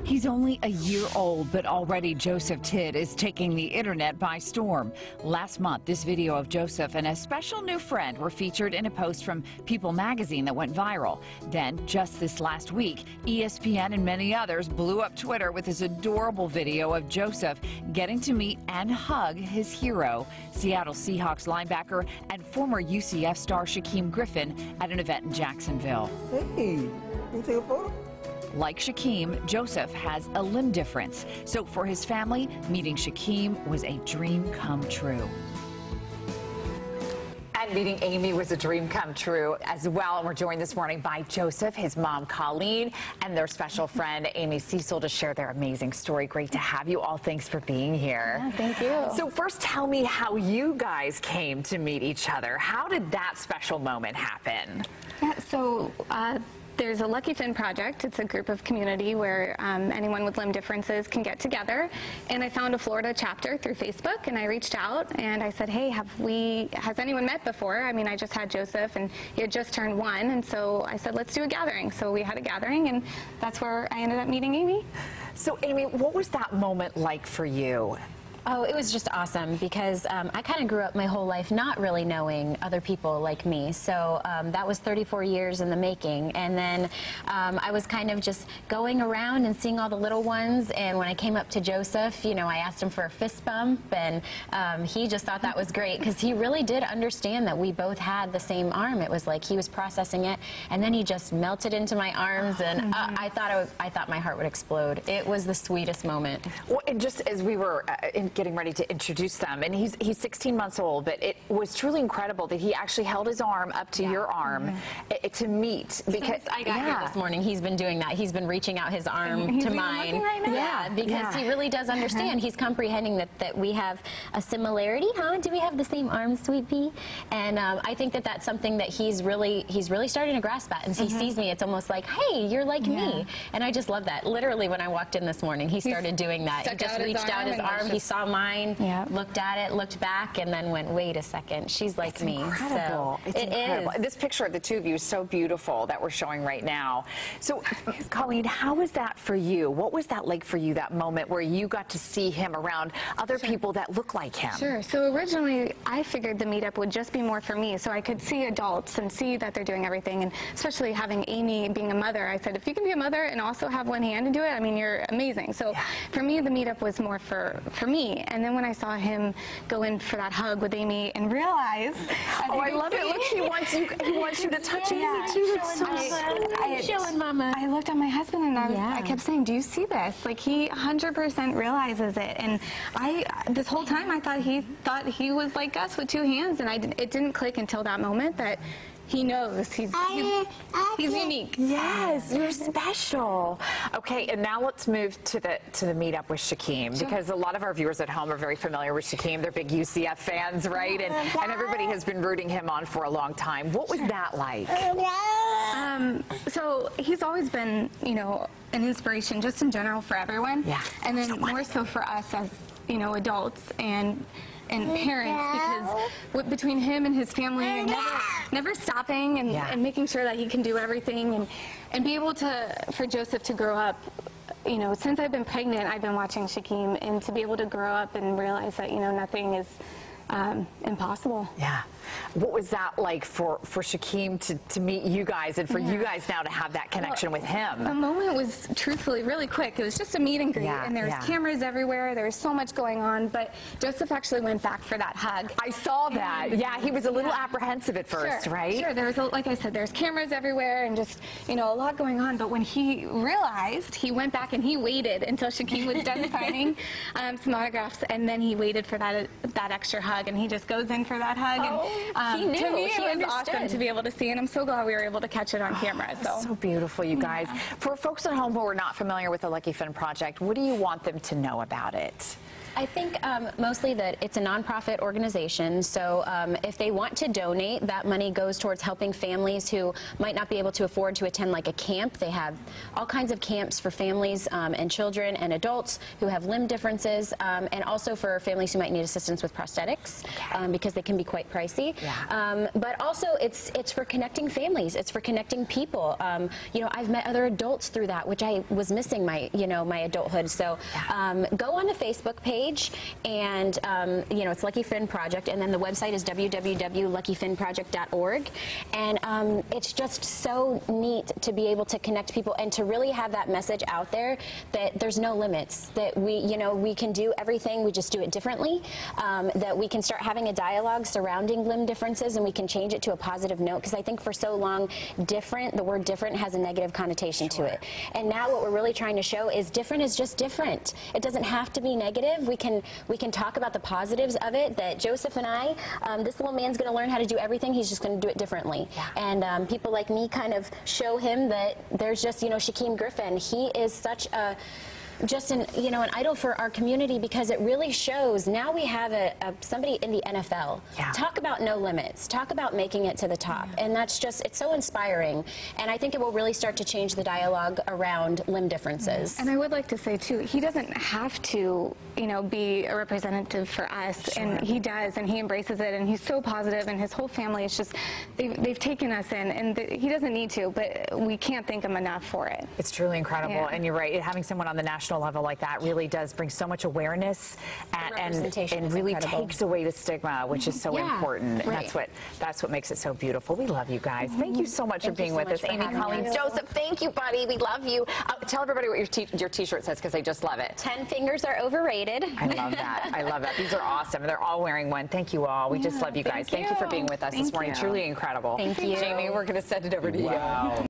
He's only a year old, but already Joseph Tidd is taking the internet by storm. Last month, this video of Joseph and a special new friend were featured in a post from People magazine that went viral. Then, just this last week, ESPN and many others blew up Twitter with this adorable video of Joseph getting to meet and hug his hero, Seattle Seahawks linebacker and former UCF star Shaquem Griffin, at an event in Jacksonville. Hey, can you take a photo? Like Shaquem, Joseph has a limb difference. So for his family, meeting Shaquem was a dream come true. And meeting Amy was a dream come true as well. And we're joined this morning by Joseph, his mom Colleen, and their special friend Amy Cecil to share their amazing story. Great to have you all. Thanks for being here. Yeah, thank you. So first, tell me how you guys came to meet each other. How did that special moment happen? Yeah, so there's a Lucky Finn project. It's a group of community where anyone with limb differences can get together. And I found a Florida chapter through Facebook, and I reached out and I said, hey, has anyone met before? I mean, I just had Joseph and he had just turned 1, and so I said, let's do a gathering. So we had a gathering, and that's where I ended up meeting Amy. So Amy, what was that moment like for you? Oh, it was just awesome because I kind of grew up my whole life not really knowing other people like me. So that was 34 years in the making. And then I was kind of just going around and seeing all the little ones. And when I came up to Joseph, you know, I asked him for a fist bump, and he just thought that was great because he really did understand that we both had the same arm. It was like he was processing it, and then he just melted into my arms, and I thought my heart would explode. It was the sweetest moment. Well, and just as we were getting ready to introduce them, and he's 16 months old, but it was truly incredible that he actually held his arm up to your arm to meet. Because I got here this morning, he's been doing that. He's been reaching out his arm to mine. Right now? Yeah, because he really does understand. He's comprehending that we have a similarity. Huh? Do we have the same arm, sweet pea? And I think that that's something that he's really starting to grasp at. And he sees me, it's almost like, hey, you're like me. And I just love that. Literally, when I walked in this morning, he started doing that. He just reached out his arm. He saw mine, looked at it, looked back, and then went, wait a second, she's like me. Incredible. So it's incredible. This picture of the two of you is so beautiful that we're showing right now. So, Colleen, how was that for you? What was that like for you, that moment where you got to see him around other people that look like him? Sure. So originally, I figured the meetup would just be more for me, so I could see adults and see that they're doing everything, and especially having Amy being a mother, I said, if you can be a mother and also have one hand and do it, I mean, you're amazing. So for me, the meetup was more for me. And then when I saw him go in for that hug with Amy and realize, I love it. Look, he wants you to touch Amy too. It's so showing Mama. I looked at my husband and I kept saying, do you see this? Like, he 100% realizes it. And this whole time I thought he was like us with 2 hands, and it didn't click until that moment that he knows he's unique. Yes, you're special. Okay, and now let's move to the meetup with Shaquem, because a lot of our viewers at home are very familiar with Shaquem. They're big UCF fans, right? And everybody has been rooting him on for a long time. What was that like? So he's always been, you know, an inspiration just in general for everyone. Yeah. And then more so for us as, you know, adults and parents, because between him and his family, and never stopping and making sure that he can do everything, and be able for Joseph to grow up. You know, since I've been pregnant, I've been watching Shaquem, and to be able to grow up and realize that, you know, nothing is impossible. Yeah. What was that like for Shaquem to meet you guys, and for you guys now to have that connection with him? The moment was truthfully really quick. It was just a meet and greet, and there was cameras everywhere. There was so much going on, but Joseph actually went back for that hug. I saw that. Yeah, he was a little apprehensive at first, right? Sure. There was, like I said, there's cameras everywhere and just, you know, a lot going on. But when he realized, he went back and he waited until Shaquem was done signing some autographs, and then he waited for that extra hug, and he just goes in for that hug. He knew. To me, it was understood. awesome to be able to see, and I'm so glad we were able to catch it on camera. So beautiful, you guys. For folks at home who are not familiar with the Lucky Finn Project, what do you want them to know about it? I think mostly that it's a nonprofit organization, so if they want to donate, that money goes towards helping families who might not be able to afford to attend like a camp. They have all kinds of camps for families and children and adults who have limb differences, and also for families who might need assistance with prosthetics, because they can be quite pricey. But also it's for connecting families. It's for connecting people. You know, I've met other adults through that, which I was missing my adulthood. So go on the Facebook page, and you know, it's Lucky Finn Project, and then the website is www.luckyfinnproject.org, and it's just so neat to be able to connect people and to really have that message out there that there's no limits, that we can do everything, we just do it differently, that we can start having a dialogue surrounding limb differences, and we can change it to a positive note, because I think for so long the word different has a negative connotation to it, and now what we're really trying to show is different is just different. It doesn't have to be negative. We can talk about the positives of it, that Joseph and I, this little man's going to learn how to do everything, he's just going to do it differently. And people like me kind of show him that there's just, Shaquem Griffin, he is such an idol for our community, because it really shows now we have somebody in the NFL. Talk about no limits. Talk about making it to the top. And that's just, it's so inspiring. And I think it will really start to change the dialogue around limb differences. And I would like to say, too, he doesn't have to, be a representative for us. And he does, and he embraces it, and he's so positive, and his whole family is just, they've taken us in, and he doesn't need to, but we can't thank him enough for it. It's truly incredible. And you're right, having someone on the national level like that really does bring so much awareness and really takes away the stigma, which is so important. And that's what makes it so beautiful. We love you guys. Thank you so much for being with us. Amy, Colleen, Joseph, thank you, buddy. We love you. Tell everybody what your t-shirt says, because I just love it. 10 fingers are overrated. I love that. I love that. These are awesome. They're all wearing one. Thank you all. We just love you guys. Thank you for being with us this morning. Truly incredible. Thank you. Jamie, we're going to send it over to you.